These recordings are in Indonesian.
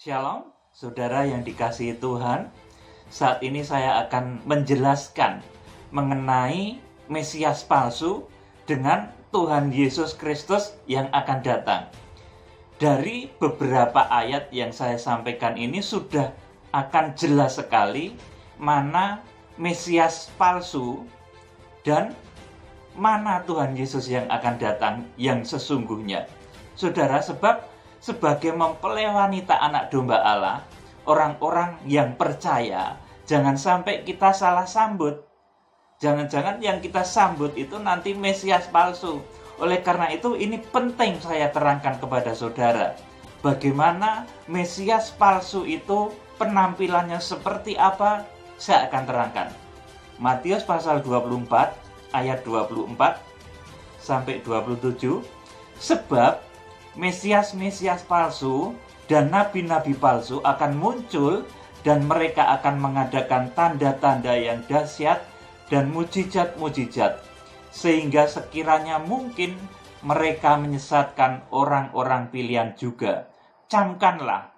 Shalom, saudara yang dikasihi Tuhan. Saat ini saya akan menjelaskan mengenai Mesias palsu dengan Tuhan Yesus Kristus yang akan datang. Dari beberapa ayat yang saya sampaikan ini sudah akan jelas sekali mana Mesias palsu dan mana Tuhan Yesus yang akan datang yang sesungguhnya. Saudara, sebab sebagai mempelai wanita anak domba Allah, orang-orang yang percaya, jangan sampai kita salah sambut. Jangan-jangan yang kita sambut itu nanti Mesias palsu. Oleh karena itu ini penting saya terangkan kepada saudara. Bagaimana Mesias palsu itu penampilannya seperti apa, saya akan terangkan. Matius pasal 24 ayat 24 sampai 27. Sebab Mesias-Mesias palsu dan nabi-nabi palsu akan muncul dan mereka akan mengadakan tanda-tanda yang dahsyat dan mujizat-mujizat, sehingga sekiranya mungkin mereka menyesatkan orang-orang pilihan juga. Camkanlah,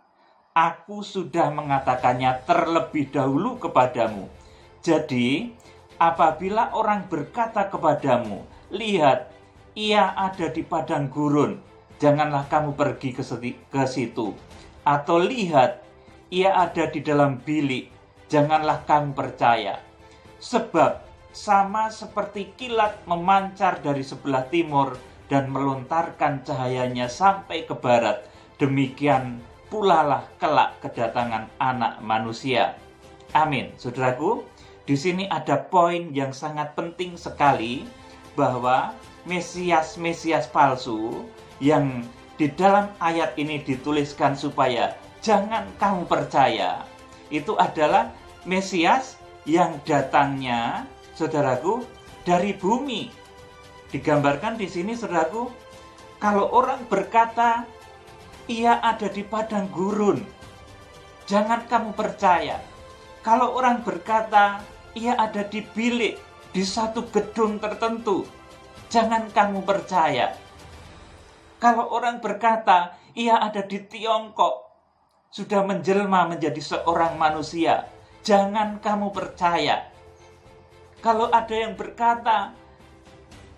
aku sudah mengatakannya terlebih dahulu kepadamu. Jadi, apabila orang berkata kepadamu, lihat, ia ada di padang gurun, janganlah kamu pergi ke situ. Atau lihat, ia ada di dalam bilik, janganlah kamu percaya. Sebab sama seperti kilat memancar dari sebelah timur dan melontarkan cahayanya sampai ke barat, demikian pula lah kelak kedatangan Anak Manusia. Amin. Saudaraku, di sini ada poin yang sangat penting sekali, bahwa Mesias-Mesias palsu yang di dalam ayat ini dituliskan supaya jangan kamu percaya, itu adalah Mesias yang datangnya, saudaraku, dari bumi. Digambarkan di sini, saudaraku, kalau orang berkata ia ada di padang gurun, jangan kamu percaya. Kalau orang berkata ia ada di bilik, di satu gedung tertentu, jangan kamu percaya. Kalau orang berkata ia ada di Tiongkok, sudah menjelma menjadi seorang manusia, jangan kamu percaya. Kalau ada yang berkata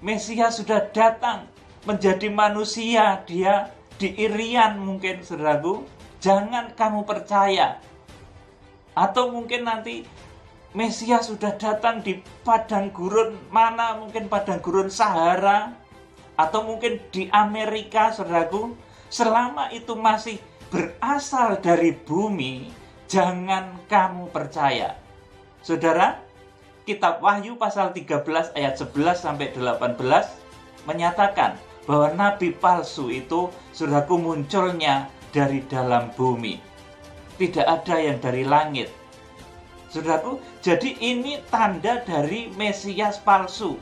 Mesias sudah datang menjadi manusia, dia di Irian mungkin, saudaraku, jangan kamu percaya. Atau mungkin nanti Mesias sudah datang di padang gurun mana, mungkin padang gurun Sahara, atau mungkin di Amerika, saudaraku, selama itu masih berasal dari bumi, jangan kamu percaya. Saudara, kitab Wahyu pasal 13 ayat 11 sampai 18 menyatakan bahwa nabi palsu itu, saudaraku, munculnya dari dalam bumi. Tidak ada yang dari langit. Saudaraku, jadi ini tanda dari Mesias palsu.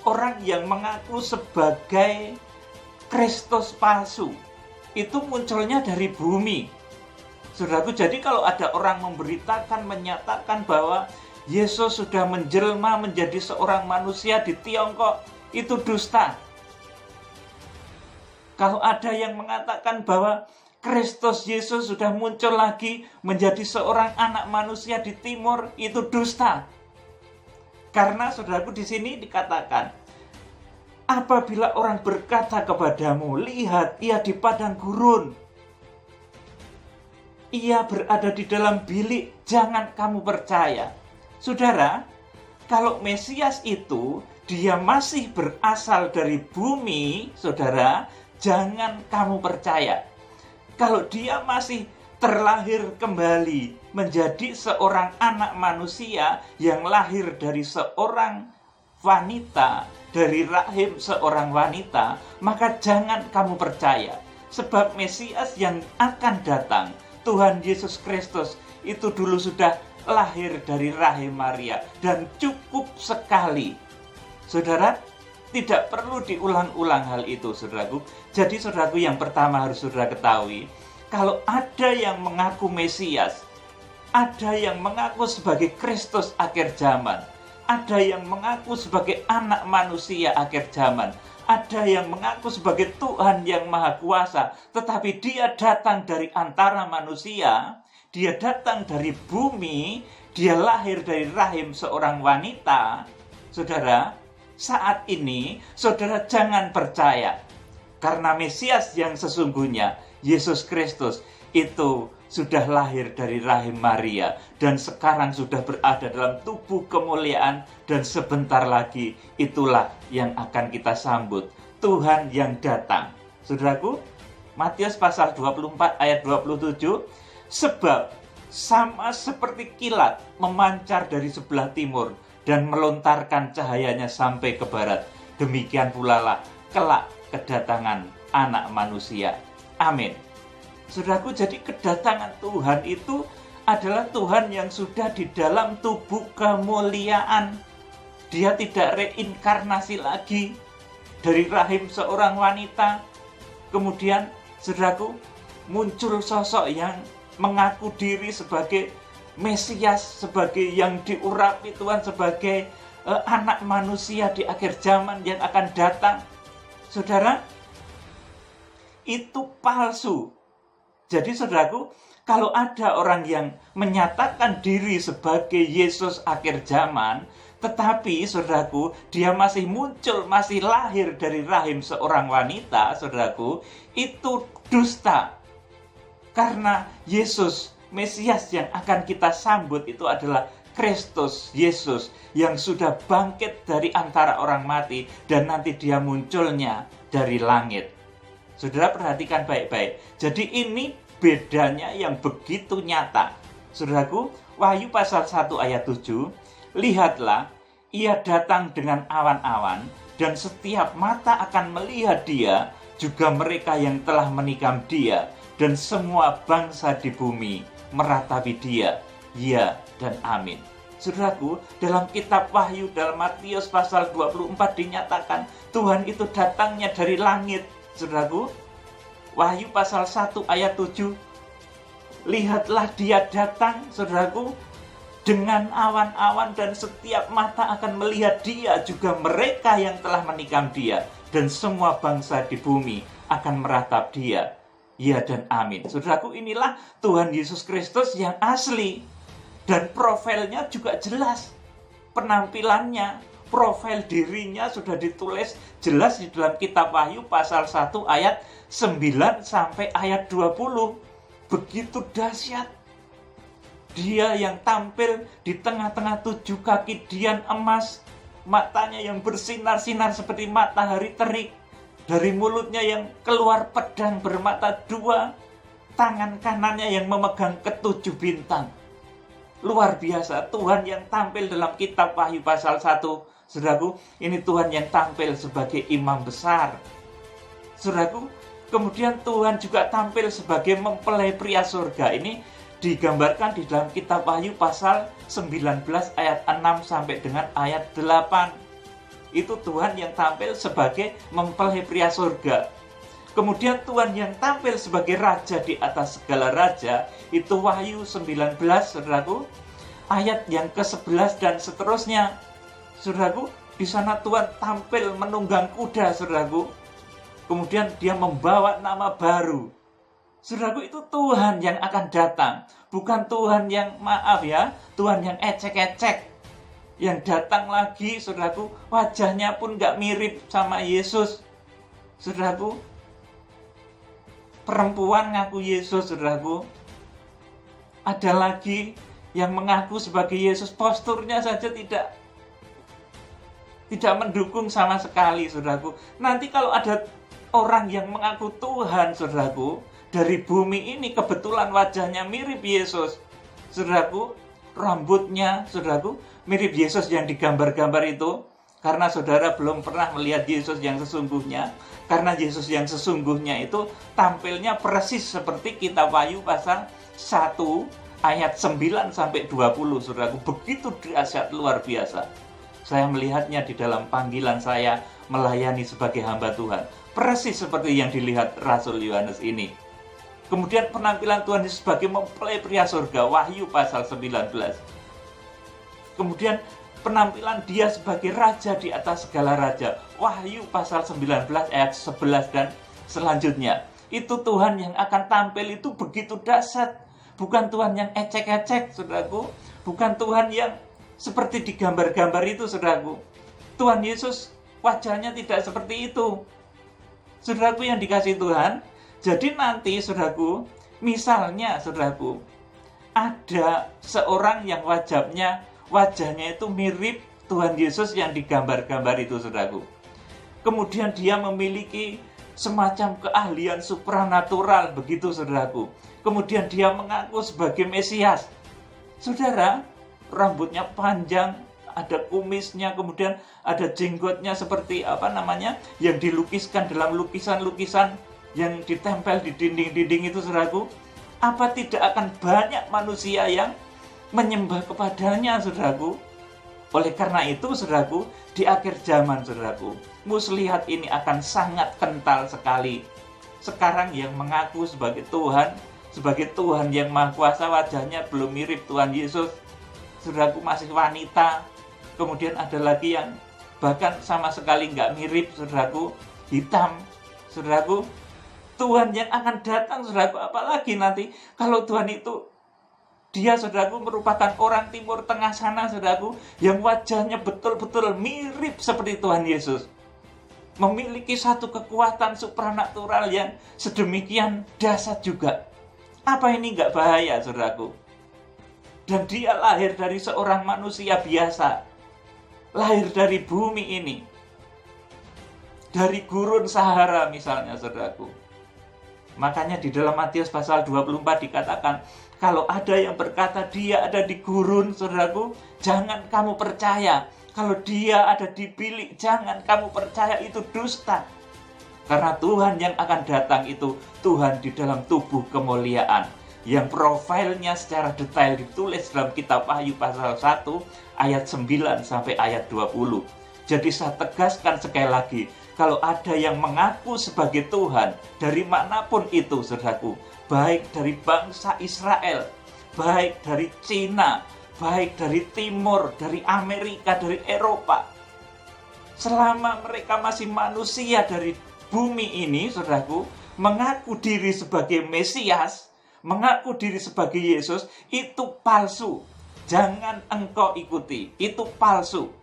Orang yang mengaku sebagai Kristus palsu itu munculnya dari bumi. Saudaraku, jadi kalau ada orang memberitakan, menyatakan bahwa Yesus sudah menjelma menjadi seorang manusia di Tiongkok, itu dusta. Kalau ada yang mengatakan bahwa Kristus Yesus sudah muncul lagi menjadi seorang anak manusia di timur, itu dusta. Karena, saudaraku, di sini dikatakan, apabila orang berkata kepadamu, lihat, ia di padang gurun, ia berada di dalam bilik, jangan kamu percaya. Saudara, kalau Mesias itu dia masih berasal dari bumi, saudara, jangan kamu percaya. Kalau dia masih terlahir kembali menjadi seorang anak manusia yang lahir dari seorang wanita, dari rahim seorang wanita, maka jangan kamu percaya. Sebab Mesias yang akan datang, Tuhan Yesus Kristus, itu dulu sudah lahir dari rahim Maria, dan cukup sekali. Saudara, tidak perlu diulang-ulang hal itu, saudaraku. Jadi, saudaraku, yang pertama harus saudara ketahui, kalau ada yang mengaku Mesias, ada yang mengaku sebagai Kristus akhir zaman, ada yang mengaku sebagai anak manusia akhir zaman, Ada yang mengaku sebagai Tuhan yang Maha Kuasa, tetapi dia datang dari antara manusia, dia datang dari bumi, dia lahir dari rahim seorang wanita. Saudara, saat ini saudara jangan percaya, karena Mesias yang sesungguhnya, Yesus Kristus, itu sudah lahir dari rahim Maria dan sekarang sudah berada dalam tubuh kemuliaan, dan sebentar lagi itulah yang akan kita sambut, Tuhan yang datang. Saudaraku, Matius pasal 24 ayat 27, sebab sama seperti kilat memancar dari sebelah timur dan melontarkan cahayanya sampai ke barat, demikian pula lah kelak kedatangan Anak Manusia. Amin. Saudaraku, jadi kedatangan Tuhan itu adalah Tuhan yang sudah di dalam tubuh kemuliaan. Dia tidak reinkarnasi lagi dari rahim seorang wanita. Kemudian, saudaraku, muncul sosok yang mengaku diri sebagai Mesias, sebagai yang diurapi Tuhan, sebagai anak manusia di akhir zaman yang akan datang. Saudara, itu palsu. Jadi saudaraku, kalau ada orang yang menyatakan diri sebagai Yesus akhir zaman, tetapi saudaraku, dia masih muncul, masih lahir dari rahim seorang wanita, saudaraku, itu dusta. Karena Yesus, Mesias yang akan kita sambut itu adalah Kristus Yesus yang sudah bangkit dari antara orang mati, dan nanti dia munculnya dari langit. Saudara perhatikan baik-baik. Jadi ini bedanya yang begitu nyata. Saudaraku, Wahyu pasal 1 ayat 7, lihatlah, ia datang dengan awan-awan, dan setiap mata akan melihat dia, juga mereka yang telah menikam dia, dan semua bangsa di bumi meratapi dia. Ya dan amin. Saudaraku, dalam kitab Wahyu, dalam Matius pasal 24 dinyatakan Tuhan itu datangnya dari langit. Saudaraku, Wahyu pasal 1 ayat 7, lihatlah dia datang, saudaraku, dengan awan-awan, dan setiap mata akan melihat dia, juga mereka yang telah menikam dia, dan semua bangsa di bumi akan meratap dia. Ya dan amin. Saudaraku, inilah Tuhan Yesus Kristus yang asli, dan profilnya juga jelas. Penampilannya, profil dirinya sudah ditulis jelas di dalam kitab Wahyu pasal 1 ayat 9 sampai ayat 20. Begitu dahsyat. Dia yang tampil di tengah-tengah 7 kaki dian emas, matanya yang bersinar-sinar seperti matahari terik, dari mulutnya yang keluar pedang bermata 2, tangan kanannya yang memegang ke7 bintang. Luar biasa, Tuhan yang tampil dalam kitab Wahyu pasal 1. Saudaraku, ini Tuhan yang tampil sebagai imam besar. Saudaraku, kemudian Tuhan juga tampil sebagai mempelai pria surga. Ini digambarkan di dalam kitab Wahyu pasal 19 ayat 6 sampai dengan ayat 8. Itu Tuhan yang tampil sebagai mempelai pria surga. Kemudian Tuhan yang tampil sebagai raja di atas segala raja, itu Wahyu 19, saudaraku, ayat yang ke-11 dan seterusnya. Saudaraku, di sana Tuhan tampil menunggang kuda, saudaraku. Kemudian dia membawa nama baru. Saudaraku, itu Tuhan yang akan datang. Bukan Tuhan yang, maaf ya, Tuhan yang ecek-ecek. Yang datang lagi, saudaraku, wajahnya pun gak mirip sama Yesus. Saudaraku, perempuan ngaku Yesus, saudaraku. Ada lagi yang mengaku sebagai Yesus, posturnya saja tidak mendukung sama sekali, saudaraku. Nanti kalau ada orang yang mengaku Tuhan, saudaraku, dari bumi ini kebetulan wajahnya mirip Yesus, saudaraku, rambutnya, saudaraku, mirip Yesus yang digambar-gambar itu, karena saudara belum pernah melihat Yesus yang sesungguhnya. Karena Yesus yang sesungguhnya itu tampilnya persis seperti kitab Wahyu pasal 1 ayat 9 sampai 20, saudaraku. Begitu dahsyat, luar biasa. Saya melihatnya di dalam panggilan saya melayani sebagai hamba Tuhan. Persis seperti yang dilihat Rasul Yohanes ini. Kemudian penampilan Tuhan Yesus sebagai mempelai pria surga, Wahyu pasal 19. Kemudian penampilan dia sebagai raja di atas segala raja. Wahyu pasal 19 ayat 11 dan selanjutnya. Itu Tuhan yang akan tampil itu begitu dahsyat. Bukan Tuhan yang ecek-ecek, saudaraku. Bukan Tuhan yang seperti di gambar-gambar itu, saudaraku. Tuhan Yesus wajahnya tidak seperti itu. Saudaraku yang dikasihi Tuhan, jadi nanti, saudaraku, misalnya, saudaraku, ada seorang yang wajahnya itu mirip Tuhan Yesus yang digambar-gambar itu, saudaraku. Kemudian dia memiliki semacam keahlian supranatural, begitu, saudaraku. Kemudian dia mengaku sebagai Mesias. Saudara, rambutnya panjang, ada kumisnya, kemudian ada jenggotnya seperti yang dilukiskan dalam lukisan-lukisan yang ditempel di dinding-dinding itu, saudaraku. Apa tidak akan banyak manusia yang menyembah kepadanya, saudaraku? Oleh karena itu, saudaraku, di akhir zaman, saudaraku, muslihat ini akan sangat kental sekali. Sekarang yang mengaku sebagai Tuhan yang Maha Kuasa, wajahnya belum mirip Tuhan Yesus. Saudaraku, masih wanita. Kemudian ada lagi yang bahkan sama sekali nggak mirip, saudaraku, hitam. Saudaraku, Tuhan yang akan datang, saudaraku, apalagi nanti kalau Tuhan itu dia, saudaraku, merupakan orang Timur Tengah sana, saudaraku, yang wajahnya betul-betul mirip seperti Tuhan Yesus. Memiliki satu kekuatan supranatural yang sedemikian dahsyat juga. Apa ini nggak bahaya, saudaraku? Dan dia lahir dari seorang manusia biasa. Lahir dari bumi ini. Dari gurun Sahara misalnya, saudaraku. Makanya di dalam Matius pasal 24 dikatakan, kalau ada yang berkata dia ada di gurun, saudaraku, jangan kamu percaya. Kalau dia ada di bilik, jangan kamu percaya, itu dusta. Karena Tuhan yang akan datang itu Tuhan di dalam tubuh kemuliaan, yang profilnya secara detail ditulis dalam kitab Wahyu pasal 1 ayat 9 sampai ayat 20. Jadi saya tegaskan sekali lagi, kalau ada yang mengaku sebagai Tuhan dari manapun itu, saudaraku, baik dari bangsa Israel, baik dari Cina, baik dari Timur, dari Amerika, dari Eropa, selama mereka masih manusia dari bumi ini, saudaraku, mengaku diri sebagai Mesias, mengaku diri sebagai Yesus, itu palsu. Jangan engkau ikuti, itu palsu.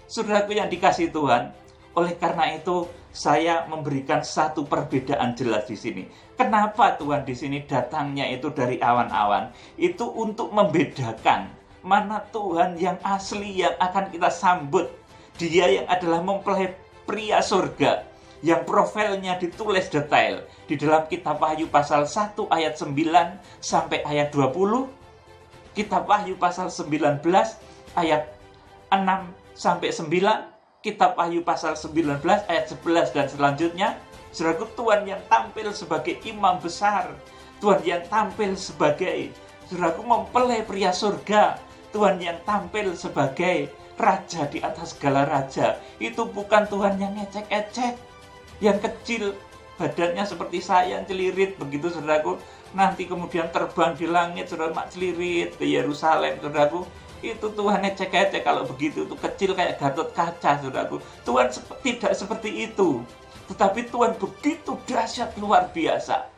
Saudaraku yang dikasihi Tuhan, oleh karena itu saya memberikan satu perbedaan jelas di sini. Kenapa Tuhan di sini datangnya itu dari awan-awan? Itu untuk membedakan mana Tuhan yang asli yang akan kita sambut. Dia yang adalah mempelai pria surga, yang profilnya ditulis detail di dalam kitab Wahyu pasal 1 ayat 9 sampai ayat 20, kitab Wahyu pasal 19 ayat 6 sampai 9, kitab Wahyu pasal 19 ayat 11 dan selanjutnya. Saudaraku, Tuhan yang tampil sebagai imam besar, Tuhan yang tampil sebagai, saudaraku, mempelai pria surga, Tuhan yang tampil sebagai raja di atas segala raja. Itu bukan Tuhan yang ngecek-ecek, yang kecil, badannya seperti saya, celirit begitu, saudaraku, nanti kemudian terbang di langit, saudara, celirit ke Yerusalem, saudaraku. Itu Tuhan ecek-ecek. Kalau begitu itu kecil kayak Gatot Kaca, saudaraku. Tuhan tidak seperti itu. Tetapi Tuhan begitu dahsyat, luar biasa,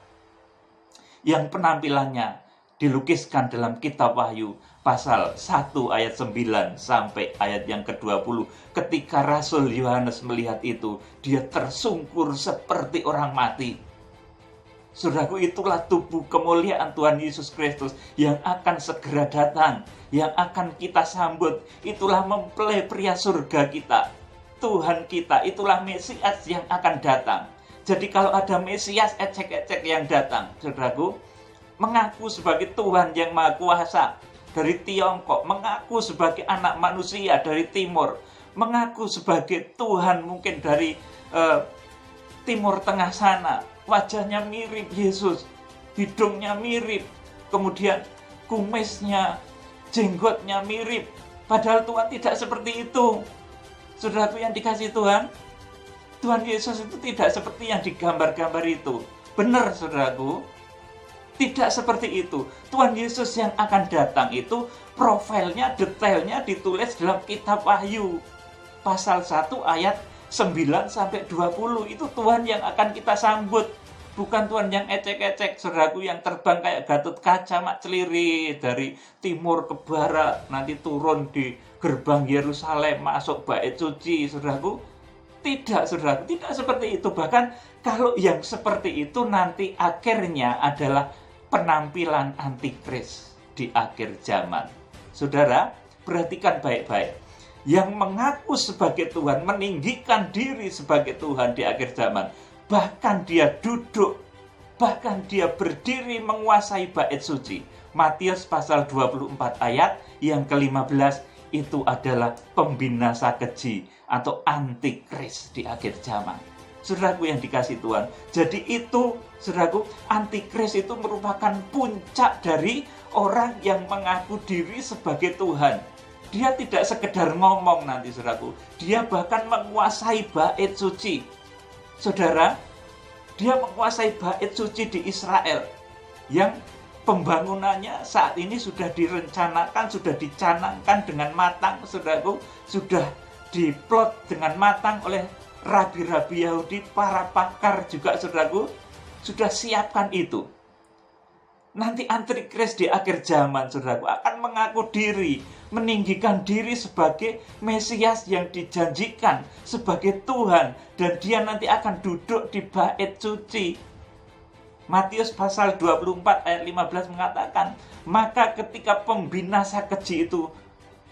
yang penampilannya dilukiskan dalam kitab Wahyu pasal 1 ayat 9 sampai ayat yang ke-20. Ketika Rasul Yohanes melihat itu, dia tersungkur seperti orang mati. Saudaraku, itulah tubuh kemuliaan Tuhan Yesus Kristus yang akan segera datang, yang akan kita sambut. Itulah mempelai pria surga kita, Tuhan kita, itulah Mesias yang akan datang. Jadi kalau ada Mesias ecek-ecek yang datang, saudaraku, mengaku sebagai Tuhan yang Maha Kuasa dari Tiongkok, mengaku sebagai anak manusia dari Timur, mengaku sebagai Tuhan mungkin dari Timur Tengah sana, wajahnya mirip Yesus, hidungnya mirip, kemudian kumisnya, jenggotnya mirip. Padahal Tuhan tidak seperti itu. Saudaraku yang dikasihi Tuhan, Tuhan Yesus itu tidak seperti yang digambar-gambar itu. Benar, saudaraku. Tidak seperti itu. Tuhan Yesus yang akan datang itu profilnya, detailnya ditulis dalam kitab Wahyu. Pasal 1 ayat 9 sampai 20 itu Tuhan yang akan kita sambut. Bukan Tuhan yang ecek-ecek, saudaraku, yang terbang kayak Gatot Kaca mak celiri dari timur ke barat, nanti turun di gerbang Yerusalem, masuk bait suci, saudaraku. Tidak, saudaraku, tidak seperti itu. Bahkan kalau yang seperti itu nanti akhirnya adalah penampilan antikris di akhir zaman. Saudara, perhatikan baik-baik. Yang mengaku sebagai Tuhan, meninggikan diri sebagai Tuhan di akhir zaman, bahkan dia duduk, bahkan dia berdiri menguasai bait suci. Matius pasal 24 ayat yang ke-15 itu adalah pembinasa keji atau antikris di akhir zaman. Saudaraku yang dikasih Tuhan. Jadi itu, saudaraku, antikris itu merupakan puncak dari orang yang mengaku diri sebagai Tuhan. Dia tidak sekedar ngomong nanti, saudaraku. Dia bahkan menguasai bait suci. Saudara, dia menguasai bait suci di Israel yang pembangunannya saat ini sudah direncanakan, sudah dicanangkan dengan matang, saudaraku, sudah diplot dengan matang oleh rabi-rabi Yahudi, para pakar juga, saudaraku, sudah siapkan itu. Nanti antikris di akhir zaman, saudaraku, akan mengaku diri, meninggikan diri sebagai Mesias yang dijanjikan sebagai Tuhan, dan dia nanti akan duduk di bait suci. Matius pasal 24 ayat 15 mengatakan, maka ketika pembinasa keji itu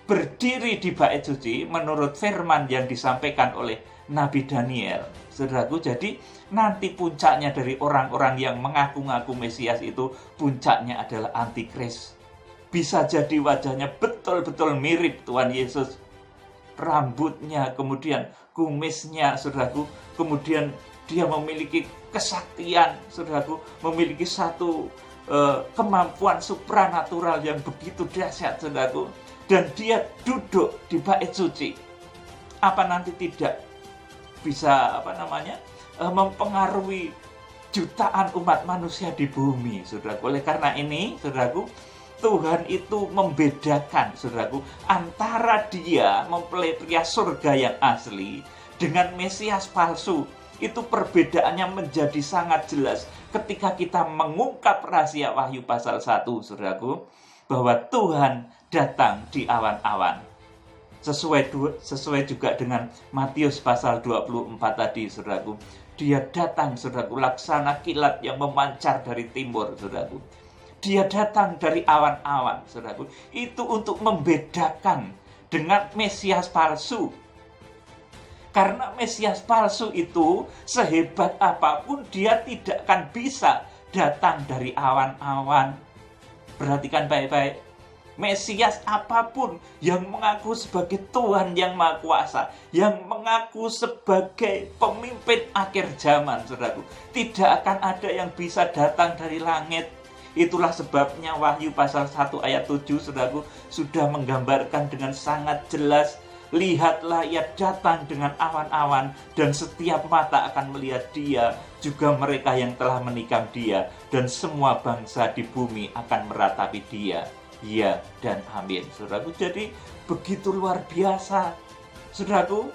berdiri di bait suci, menurut firman yang disampaikan oleh Nabi Daniel, saudaraku, jadi nanti puncaknya dari orang-orang yang mengaku-ngaku Mesias itu, puncaknya adalah antikris. Bisa jadi wajahnya betul-betul mirip Tuhan Yesus. Rambutnya, kemudian kumisnya, saudaraku, kemudian dia memiliki kesaktian, saudaraku, memiliki satu kemampuan supranatural yang begitu dahsyat, saudaraku. Dan dia duduk di bait suci. Apa nanti tidak bisa mempengaruhi jutaan umat manusia di bumi, saudaraku? Oleh karena ini, saudaraku, Tuhan itu membedakan, saudaraku, antara dia mempelai pria surga yang asli dengan Mesias palsu. Itu perbedaannya menjadi sangat jelas ketika kita mengungkap rahasia Wahyu pasal 1, saudaraku, bahwa Tuhan datang di awan-awan. Sesuai juga dengan Matius pasal 24 tadi, saudaraku. Dia datang, saudaraku, laksana kilat yang memancar dari timur, saudaraku. Dia datang dari awan-awan, saudaraku. Itu untuk membedakan dengan Mesias palsu. Karena Mesias palsu itu sehebat apapun dia tidak akan bisa datang dari awan-awan. Perhatikan baik-baik. Mesias apapun yang mengaku sebagai Tuhan yang Maha Kuasa, yang mengaku sebagai pemimpin akhir zaman, saudaraku, tidak akan ada yang bisa datang dari langit. Itulah sebabnya Wahyu pasal 1 ayat 7, saudaraku, sudah menggambarkan dengan sangat jelas. Lihatlah, ia datang dengan awan-awan, dan setiap mata akan melihat dia, juga mereka yang telah menikam dia, dan semua bangsa di bumi akan meratapi dia. Ya dan amin, saudaraku. Jadi begitu luar biasa, saudaraku.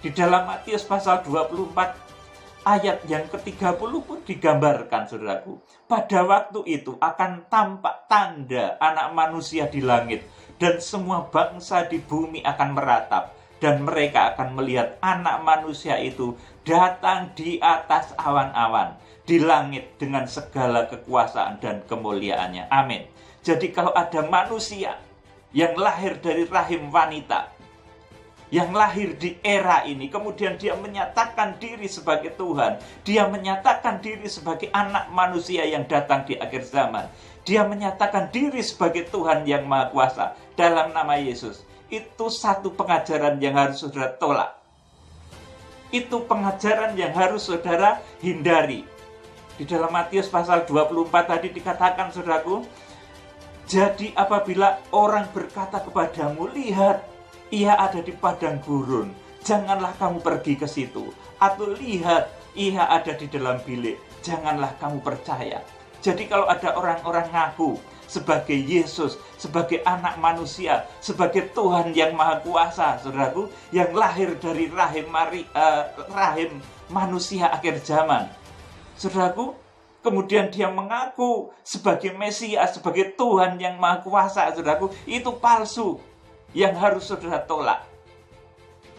Di dalam Matius pasal 24 ayat yang ke-30 pun digambarkan, saudaraku. Pada waktu itu akan tampak tanda anak manusia di langit, dan semua bangsa di bumi akan meratap, dan mereka akan melihat anak manusia itu datang di atas awan-awan, di langit dengan segala kekuasaan dan kemuliaannya. Amin. Jadi kalau ada manusia yang lahir dari rahim wanita, yang lahir di era ini, kemudian dia menyatakan diri sebagai Tuhan, dia menyatakan diri sebagai anak manusia yang datang di akhir zaman, dia menyatakan diri sebagai Tuhan yang Maha Kuasa dalam nama Yesus. Itu satu pengajaran yang harus saudara tolak. Itu pengajaran yang harus saudara hindari. Di dalam Matius pasal 24 tadi dikatakan, saudaraku, jadi apabila orang berkata kepadamu, lihat, ia ada di padang gurun, janganlah kamu pergi ke situ. Atau lihat, ia ada di dalam bilik, janganlah kamu percaya. Jadi kalau ada orang-orang ngaku sebagai Yesus, sebagai anak manusia, sebagai Tuhan yang Maha Kuasa, saudaraku, yang lahir dari rahim manusia akhir zaman, saudaraku, kemudian dia mengaku sebagai Mesias, sebagai Tuhan yang Maha Kuasa, saudaraku, itu palsu yang harus saudara tolak.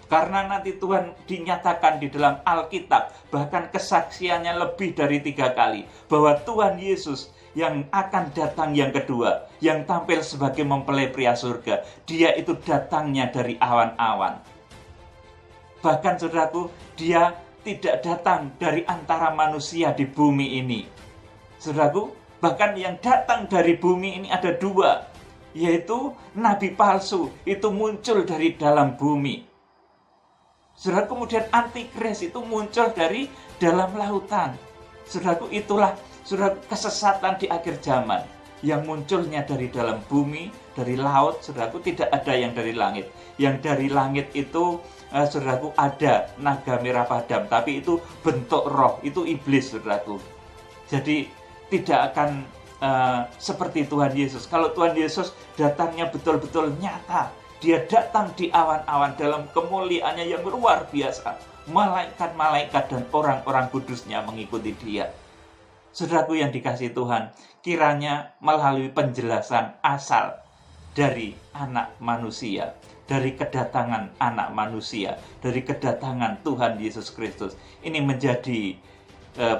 Karena nanti Tuhan dinyatakan di dalam Alkitab, bahkan kesaksiannya lebih dari 3 kali, bahwa Tuhan Yesus yang akan datang yang kedua, yang tampil sebagai mempelai pria surga, dia itu datangnya dari awan-awan. Bahkan saudaraku, dia tidak datang dari antara manusia di bumi ini. Saudaraku, bahkan yang datang dari bumi ini ada 2, yaitu nabi palsu, itu muncul dari dalam bumi. Saudara, kemudian antikris itu muncul dari dalam lautan. Saudaraku, itulah saudara kesesatan di akhir zaman yang munculnya dari dalam bumi, dari laut. Saudaraku, tidak ada yang dari langit. Yang dari langit itu saudaraku ada naga merah padam, tapi itu bentuk roh, itu iblis, saudaraku. Jadi tidak akan seperti Tuhan Yesus. Kalau Tuhan Yesus datangnya betul-betul nyata, dia datang di awan-awan dalam kemuliaannya yang luar biasa. Malaikat-malaikat dan orang-orang kudusnya mengikuti dia. Saudaraku yang dikasihi Tuhan, kiranya melalui penjelasan asal dari anak manusia, dari kedatangan anak manusia, dari kedatangan Tuhan Yesus Kristus, ini menjadi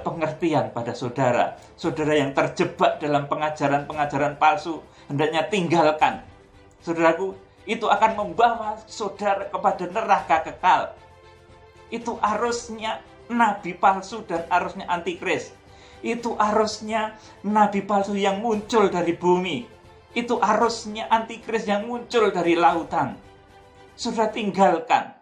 pengertian pada saudara. Saudara yang terjebak dalam pengajaran-pengajaran palsu, hendaknya tinggalkan. Saudaraku, itu akan membawa saudara kepada neraka kekal. Itu arusnya nabi palsu dan arusnya antikris. Itu arusnya nabi palsu yang muncul dari bumi. Itu arusnya antikris yang muncul dari lautan. Saudara tinggalkan.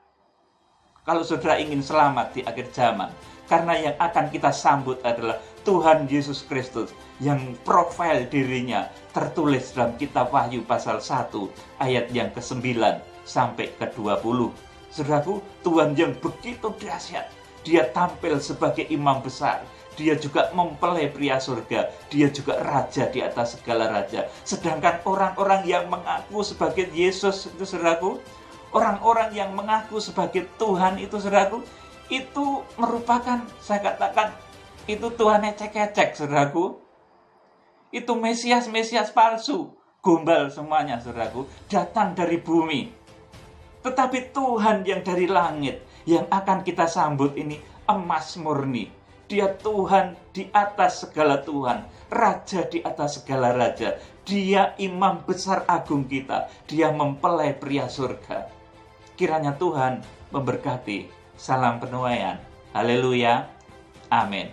Kalau saudara ingin selamat di akhir zaman. Karena yang akan kita sambut adalah Tuhan Yesus Kristus yang profil dirinya tertulis dalam kitab Wahyu pasal 1 ayat yang ke-9 sampai ke-20. Saudaraku, Tuhan yang begitu dahsyat. Dia tampil sebagai imam besar. Dia juga mempelai pria surga. Dia juga raja di atas segala raja. Sedangkan orang-orang yang mengaku sebagai Yesus itu, saudaraku, orang-orang yang mengaku sebagai Tuhan itu, saudaraku, itu merupakan, saya katakan, itu Tuhan ecek-ecek, saudaraku. Itu Mesias palsu, gombal semuanya, saudaraku, datang dari bumi. Tetapi Tuhan yang dari langit, yang akan kita sambut ini emas murni. Dia Tuhan di atas segala Tuhan, Raja di atas segala Raja. Dia imam besar agung kita, dia mempelai pria surga. Kiranya Tuhan memberkati. Salam penuaian. Haleluya. Amin.